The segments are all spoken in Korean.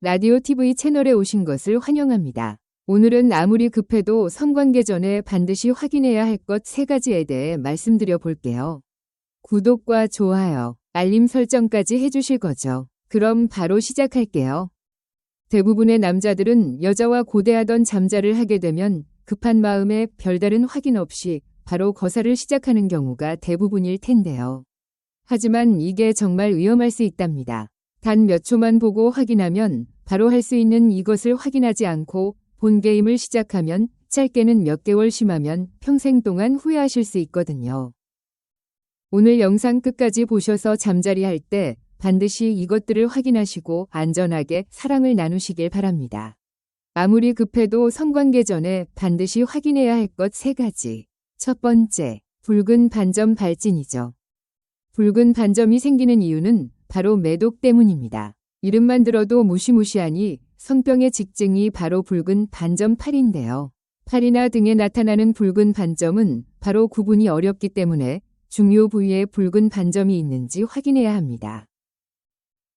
라디오 TV 채널에 오신 것을 환영합니다. 오늘은 아무리 급해도 성관계 전에 반드시 확인해야 할 것 3가지에 대해 말씀드려 볼게요. 구독과 좋아요, 알림 설정까지 해주실 거죠? 그럼 바로 시작할게요. 대부분의 남자들은 여자와 고대하던 잠자를 하게 되면 급한 마음에 별다른 확인 없이 바로 거사를 시작하는 경우가 대부분일 텐데요. 하지만 이게 정말 위험할 수 있답니다. 단 몇 초만 보고 확인하면 바로 할 수 있는 이것을 확인하지 않고 본 게임을 시작하면 짧게는 몇 개월, 심하면 평생 동안 후회하실 수 있거든요. 오늘 영상 끝까지 보셔서 잠자리 할 때 반드시 이것들을 확인하시고 안전하게 사랑을 나누시길 바랍니다. 아무리 급해도 성관계 전에 반드시 확인해야 할 것 3가지. 첫 번째, 붉은 반점 발진이죠. 붉은 반점이 생기는 이유는 바로 매독 때문입니다. 이름만 들어도 무시무시하니 성병의 직증이 바로 붉은 반점 팔인데요. 팔이나 등에 나타나는 붉은 반점은 바로 구분이 어렵기 때문에 중요 부위에 붉은 반점이 있는지 확인해야 합니다.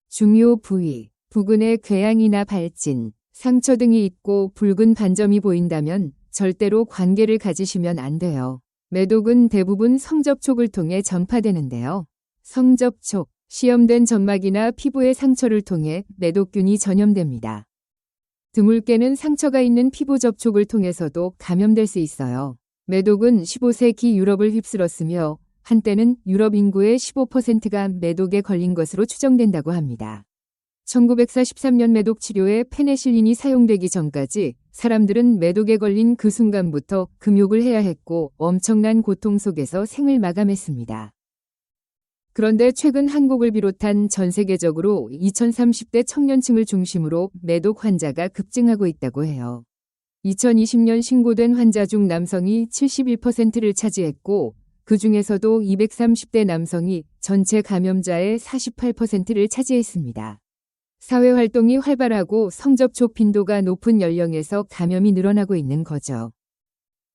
중요 부위, 부근에 궤양이나 발진, 상처 등이 있고 붉은 반점이 보인다면 절대로 관계를 가지시면 안 돼요. 매독은 대부분 성접촉을 통해 전파되는데요. 성접촉, 시험된 점막이나 피부의 상처를 통해 매독균이 전염됩니다. 드물게는 상처가 있는 피부 접촉을 통해서도 감염될 수 있어요. 매독은 15세기 유럽을 휩쓸었으며 한때는 유럽 인구의 15%가 매독에 걸린 것으로 추정된다고 합니다. 1943년 매독 치료에 페네실린이 사용되기 전까지 사람들은 매독에 걸린 그 순간부터 금욕을 해야 했고 엄청난 고통 속에서 생을 마감했습니다. 그런데 최근 한국을 비롯한 전 세계적으로 2030대 청년층을 중심으로 매독 환자가 급증하고 있다고 해요. 2020년 신고된 환자 중 남성이 71%를 차지했고 그 중에서도 230대 남성이 전체 감염자의 48%를 차지했습니다. 사회활동이 활발하고 성접촉 빈도가 높은 연령에서 감염이 늘어나고 있는 거죠.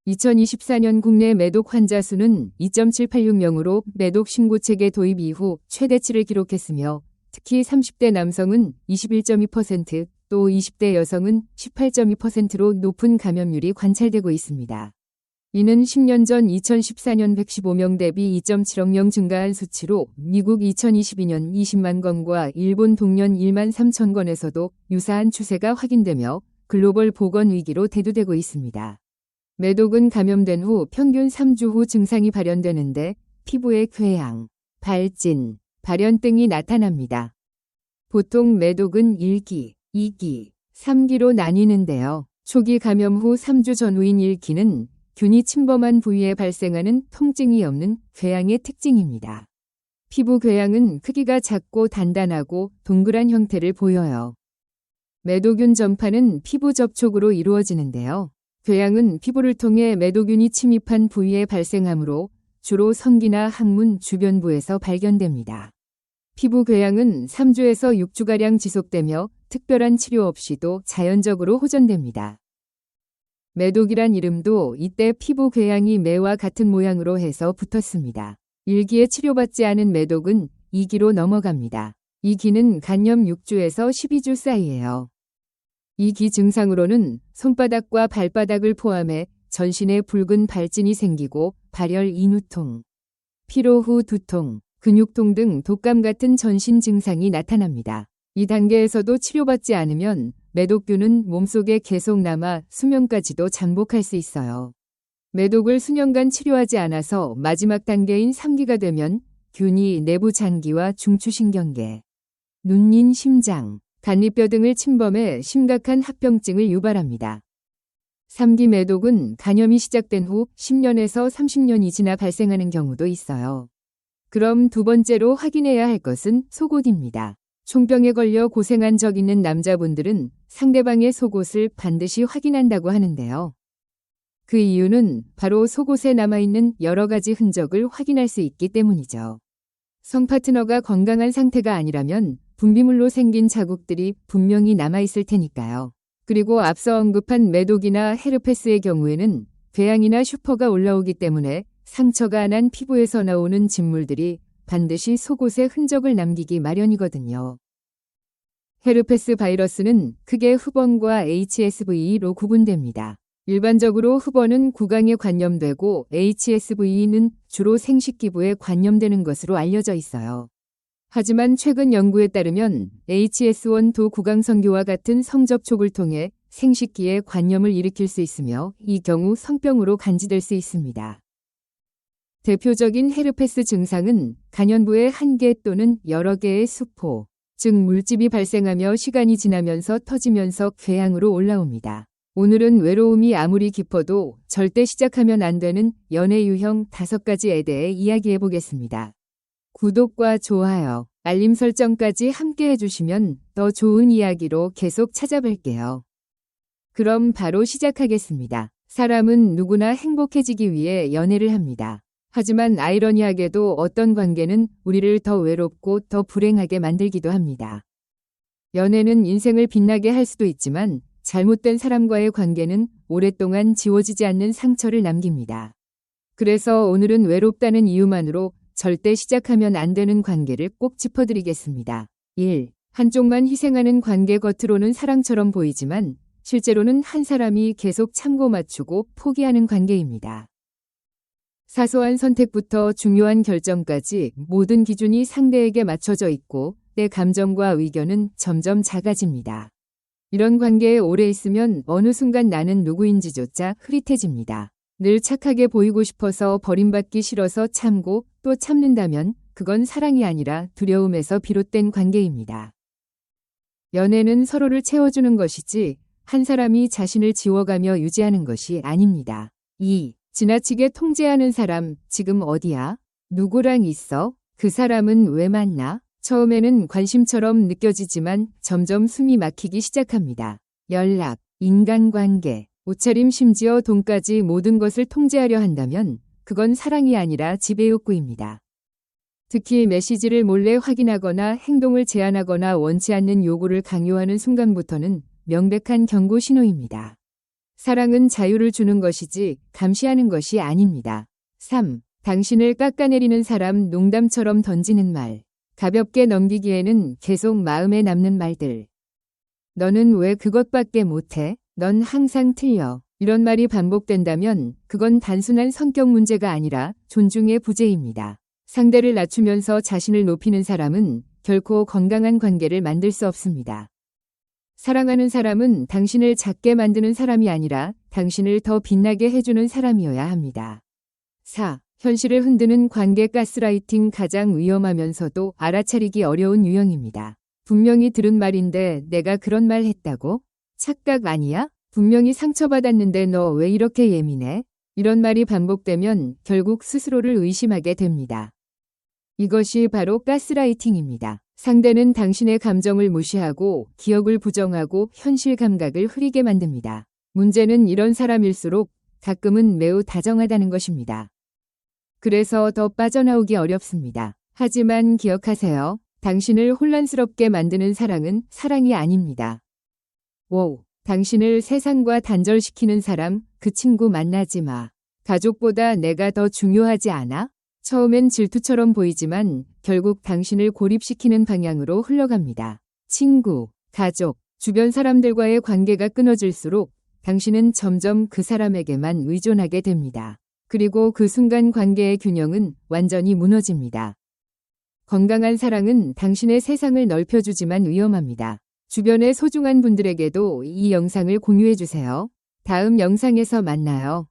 2024년 국내 매독 환자 수는 2.786명으로 매독 신고체계 도입 이후 최대치를 기록했으며 특히 30대 남성은 21.2%, 또 20대 여성은 18.2%로 높은 감염률이 관찰되고 있습니다. 이는 10년 전 2014년 115명 대비 2.7억 명 증가한 수치로 미국 2022년 20만 건과 일본 동년 1만 3천 건에서도 유사한 추세가 확인되며 글로벌 보건 위기로 대두되고 있습니다. 매독은 감염된 후 평균 3주 후 증상이 발현되는데 피부에 궤양, 발진, 발현 등이 나타납니다. 보통 매독은 1기, 2기, 3기로 나뉘는데요. 초기 감염 후 3주 전후인 1기는 균이 침범한 부위에 발생하는 통증이 없는 궤양의 특징입니다. 피부 궤양은 크기가 작고 단단하고 동그란 형태를 보여요. 매독균 전파는 피부 접촉으로 이루어지는데요. 궤양은 피부를 통해 매독균이 침입한 부위에 발생하므로 주로 성기나 항문 주변부에서 발견됩니다. 피부 궤양은 3주에서 6주가량 지속되며 특별한 치료 없이도 자연적으로 호전됩니다. 매독이란 이름도 이때 피부 궤양이 매와 같은 모양으로 해서 붙었습니다. 1기에 치료받지 않은 매독은 2기로 넘어갑니다. 2기는 간염 6주에서 12주 사이예요. 2기 증상으로는 손바닥과 발바닥을 포함해 전신에 붉은 발진이 생기고 발열 인후통, 피로 후 두통, 근육통 등 독감 같은 전신 증상이 나타납니다. 이 단계에서도 치료받지 않으면 매독균은 몸속에 계속 남아 수명까지도 잠복할 수 있어요. 매독을 수년간 치료하지 않아서 마지막 단계인 3기가 되면 균이 내부 장기와 중추신경계, 눈인 심장, 간이뼈 등을 침범해 심각한 합병증을 유발합니다. 3기 매독은 간염이 시작된 후 10년에서 30년이 지나 발생하는 경우도 있어요. 그럼 두 번째로 확인해야 할 것은 속옷입니다. 총병에 걸려 고생한 적 있는 남자분들은 상대방의 속옷을 반드시 확인한다고 하는데요. 그 이유는 바로 속옷에 남아있는 여러 가지 흔적을 확인할 수 있기 때문이죠. 성 파트너가 건강한 상태가 아니라면 분비물로 생긴 자국들이 분명히 남아있을 테니까요. 그리고 앞서 언급한 매독이나 헤르페스의 경우에는 궤양이나 슈퍼가 올라오기 때문에 상처가 난 피부에서 나오는 진물들이 반드시 속옷에 흔적을 남기기 마련이거든요. 헤르페스 바이러스는 크게 흡원과 HSV로 구분됩니다. 일반적으로 흡원은 구강에 관염되고 HSV는 주로 생식기부에 관염되는 것으로 알려져 있어요. 하지만 최근 연구에 따르면 HS1도 구강성교와 같은 성접촉을 통해 생식기에 관염을 일으킬 수 있으며 이 경우 성병으로 간주될 수 있습니다. 대표적인 헤르페스 증상은 간연부에 한 개 또는 여러 개의 수포, 즉 물집이 발생하며 시간이 지나면서 터지면서 궤양으로 올라옵니다. 오늘은 외로움이 아무리 깊어도 절대 시작하면 안 되는 연애 유형 5가지에 대해 이야기해 보겠습니다. 구독과 좋아요, 알림 설정까지 함께 해주시면 더 좋은 이야기로 계속 찾아뵐게요. 그럼 바로 시작하겠습니다. 사람은 누구나 행복해지기 위해 연애를 합니다. 하지만 아이러니하게도 어떤 관계는 우리를 더 외롭고 더 불행하게 만들기도 합니다. 연애는 인생을 빛나게 할 수도 있지만 잘못된 사람과의 관계는 오랫동안 지워지지 않는 상처를 남깁니다. 그래서 오늘은 외롭다는 이유만으로 절대 시작하면 안 되는 관계를 꼭 짚어드리겠습니다. 1. 한쪽만 희생하는 관계. 겉으로는 사랑처럼 보이지만 실제로는 한 사람이 계속 참고 맞추고 포기하는 관계입니다. 사소한 선택부터 중요한 결정까지 모든 기준이 상대에게 맞춰져 있고 내 감정과 의견은 점점 작아집니다. 이런 관계에 오래 있으면 어느 순간 나는 누구인지조차 흐릿해집니다. 늘 착하게 보이고 싶어서 버림받기 싫어서 참고 또 참는다면 그건 사랑이 아니라 두려움에서 비롯된 관계입니다. 연애는 서로를 채워주는 것이지 한 사람이 자신을 지워가며 유지하는 것이 아닙니다. 2. 지나치게 통제하는 사람. 지금 어디야? 누구랑 있어? 그 사람은 왜 만나? 처음에는 관심처럼 느껴지지만 점점 숨이 막히기 시작합니다. 연락, 인간관계, 옷차림 심지어 돈까지 모든 것을 통제하려 한다면 그건 사랑이 아니라 지배욕구입니다. 특히 메시지를 몰래 확인하거나 행동을 제한하거나 원치 않는 요구를 강요하는 순간부터는 명백한 경고 신호입니다. 사랑은 자유를 주는 것이지 감시하는 것이 아닙니다. 3. 당신을 깎아내리는 사람. 농담처럼 던지는 말. 가볍게 넘기기에는 계속 마음에 남는 말들. 너는 왜 그것밖에 못해? 넌 항상 틀려. 이런 말이 반복된다면 그건 단순한 성격 문제가 아니라 존중의 부재입니다. 상대를 낮추면서 자신을 높이는 사람은 결코 건강한 관계를 만들 수 없습니다. 사랑하는 사람은 당신을 작게 만드는 사람이 아니라 당신을 더 빛나게 해주는 사람이어야 합니다. 4. 현실을 흔드는 관계. 가스라이팅. 가장 위험하면서도 알아차리기 어려운 유형입니다. 분명히 들은 말인데 내가 그런 말 했다고? 착각 아니야? 분명히 상처받았는데 너 왜 이렇게 예민해? 이런 말이 반복되면 결국 스스로를 의심하게 됩니다. 이것이 바로 가스라이팅입니다. 상대는 당신의 감정을 무시하고 기억을 부정하고 현실 감각을 흐리게 만듭니다. 문제는 이런 사람일수록 가끔은 매우 다정하다는 것입니다. 그래서 더 빠져나오기 어렵습니다. 하지만 기억하세요. 당신을 혼란스럽게 만드는 사랑은 사랑이 아닙니다. 5. 당신을 세상과 단절시키는 사람. 그 친구 만나지 마. 가족보다 내가 더 중요하지 않아? 처음엔 질투처럼 보이지만 결국 당신을 고립시키는 방향으로 흘러갑니다. 친구, 가족, 주변 사람들과의 관계가 끊어질수록 당신은 점점 그 사람에게만 의존하게 됩니다. 그리고 그 순간 관계의 균형은 완전히 무너집니다. 건강한 사랑은 당신의 세상을 넓혀주지만 위험합니다. 주변의 소중한 분들에게도 이 영상을 공유해주세요. 다음 영상에서 만나요.